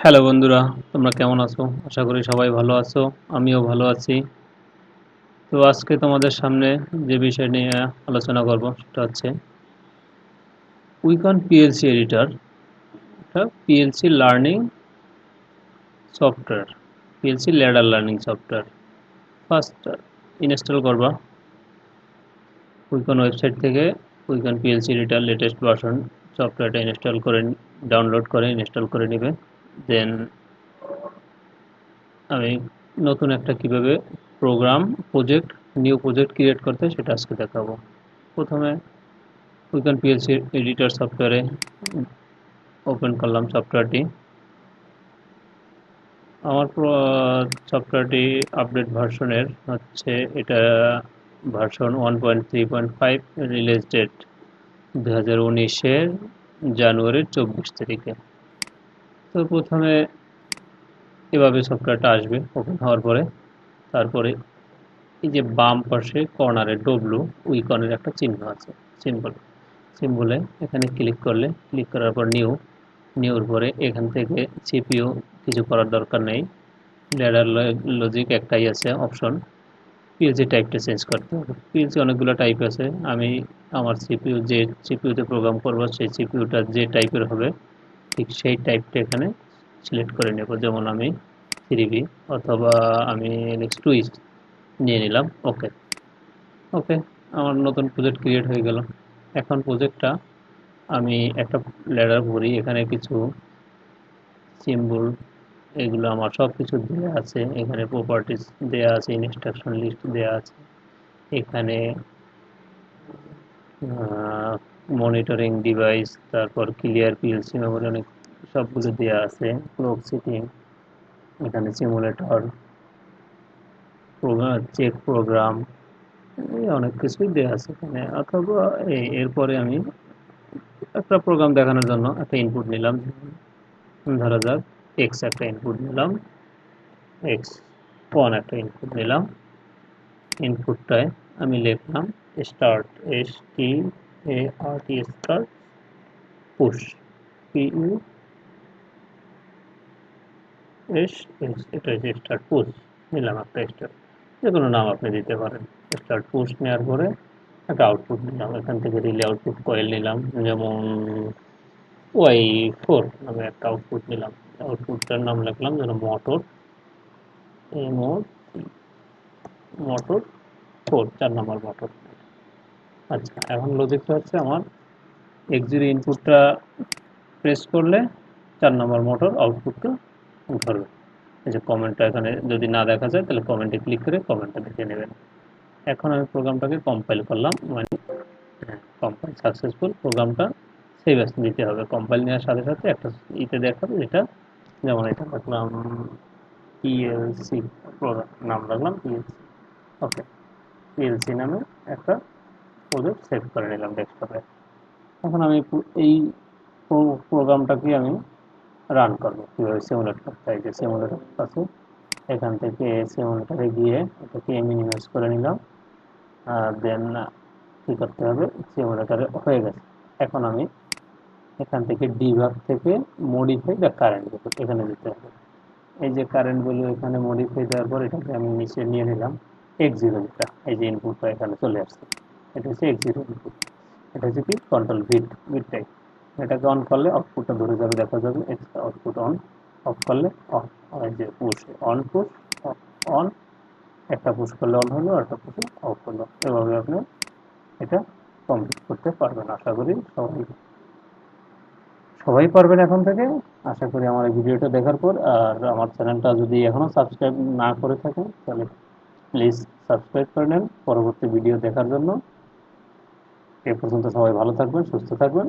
Hello বন্ধুরা, তোমরা কেমন আছো? আশা করি সবাই ভালো আছো। আমিও ভালো আছি। তো আজকে তোমাদের সামনে যে বিষয় নিয়ে আলোচনা করব সেটা হচ্ছে উইকন পিএলসি এডিটর। এটা PLC learning software, PLC ladder learning software. First install করবা উইকন ওয়েবসাইট থেকে Yukon PLC editor latest version সফটওয়্যারটা ইনস্টল করে ডাউনলোড করে ইনস্টল করে নেবে। দেন আমি নতুন একটা কিভাবে নিউ প্রজেক্ট ক্রিয়েট করতে সেটা আজকে দেখাবো। প্রথমে উইকন পিএলসি এডিটর সফটওয়্যারে ওপেন করলাম সফটওয়্যারটি। আমার সফটওয়্যারটি আপডেট ভার্সনের হচ্ছে, এটা ভার্সন 1.3.5, রিলিজ ডেট 2019-এর জানুয়ারির 24 তারিখে। তো প্রথমে এভাবে সফটওয়্যারটা আসবে ওপেন হওয়ার পরে। তারপরে এই যে বাম পাশে কর্নারে ডব্লু উইকনের একটা চিহ্ন আছে, সিম্বল। সিম্বলে এখানে ক্লিক করার পর নিউর পরে এখান থেকে সিপিইউ কিছু করার দরকার নেই। ল্যাডার লজিক একটাই আছে অপশন। পিএলসি টাইপটা চেঞ্জ করতে হবে। পিএলসি অনেকগুলো টাইপ আছে। আমি আমার যে সিপিইউতে প্রোগ্রাম করব সেই সিপিইউটা যে টাইপের হবে ঠিক সেই টাইপটা এখানে সিলেক্ট করে নেব। যেমন আমি 3B অথবা আমি নেক্সট 2 নিয়ে নিলাম। ওকে ওকে আমার নতুন প্রজেক্ট ক্রিয়েট হয়ে গেল। এখন প্রজেক্টটা আমি একটা ল্যাডার ভরি, এখানে কিছু সিম্বল, এগুলো আমার সব কিছু দেওয়া আছে। এখানে প্রপার্টিস দেওয়া আছে, ইনস্ট্রাকশন লিস্ট দেওয়া আছে, এখানে মনিটরিং ডিভাইস, তারপর ক্লিয়ার পিএলসি মেমোরি, অনেক সবগুলো দেওয়া আছে। ক্লক সেটিং, এখানে সিমুলেটর চেক প্রোগ্রাম, এই অনেক কিছুই দেওয়া আছে এখানে। অথবা এরপরে আমি একটা প্রোগ্রাম দেখানোর জন্য একটা ইনপুট নিলাম। ধরা যাক এক্স একটা ইনপুট নিলাম, এক্স ওয়ান একটা ইনপুট নিলাম। ইনপুটটায় আমি লিখলাম start, START, start push, PUSH, এটা হচ্ছে স্টার্ট পুশ। নিলাম একটা স্টার্ট, যে কোনো নাম আপনি দিতে পারেন। স্টার্ট পুশ নেওয়ার পরে একটা আউটপুট নিলাম। এখান থেকে রিলে আউটপুট কয়েল নিলাম, যেমন Y4 নামে একটা আউটপুট নিলাম। আউটপুটটার নাম লিখলাম যেন মোটর, মোটর 4, 4 নম্বর মোটর। আচ্ছা, এখন লজিকটা হচ্ছে আমার X0 ইনপুটটা প্রেস করলে 4 নম্বর মোটর আউটপুটটা ধরবে। এই যে কমেন্টটা এখানে যদি না দেখা যায় তাহলে কমেন্টে ক্লিক করে কমেন্টটা দেখে নেবেন। এখন আমি প্রোগ্রামটাকে কম্পাইল করলাম, মানে কম্পাইল সাকসেসফুল। প্রোগ্রামটা সেভ অ্যাজ দিতে হবে। কম্পাইল নেওয়ার সাথে সাথে একটা দেখাবে, যেটা যেমন এটা রাখলাম পিএলসি, প্রোগ্রাম নাম রাখলাম পিএলসি। ওকে, পিএলসি নামে একটা প্রজেক্ট সেভ করে নিলাম ডেস্কটপে। এখন আমি এই প্রোগ্রামটাকে আমি রান করবো। কীভাবে সিমুলেট করতে হয়, যে সিমুলেটর আছে এখান থেকে সিমুলেটরে গিয়ে এটাকে মিনিমাইজ করে নিলাম। দেন কী করতে হবে, সিমুলেটরে হয়ে গেছে। এখন আমি এখান থেকে ডিভাগ থেকে মডিফাই দ্য কারেন্ট এখানে দিতে হবে। এই যে কারেন্ট ভ্যালু এখানে মডিফাই দেওয়ার পর এটাকে আমি নিচে নিয়ে নিলাম X0, যেটা এই যে ইনপুটটা এখানে চলে আসছে, এটা হচ্ছে X0 ইনপুট। এটা হচ্ছে কি কন্ট্রোল বিট টাইপ। এটাকে অন করলে আউটপুটটা ধরে যাবে, দেখা যাবে আউটপুট অন। অফ করলে অফ। এই যে পুশ অন, পুশ অন, একটা পুশ করলে অন হলো, একটা পুশে অফ হলো। এভাবে আপনি এটা কমপ্লিট করতে পারবেন। আশা করি সবাই পারবেন এখন থেকে। আশা করি আমার এই ভিডিওটা দেখার পর। আর আমার চ্যানেলটা যদি এখনও সাবস্ক্রাইব না করে থাকেন তাহলে প্লিজ সাবস্ক্রাইব করে নেন পরবর্তী ভিডিও দেখার জন্য। এ পর্যন্ত সবাই ভালো থাকবেন, সুস্থ থাকবেন।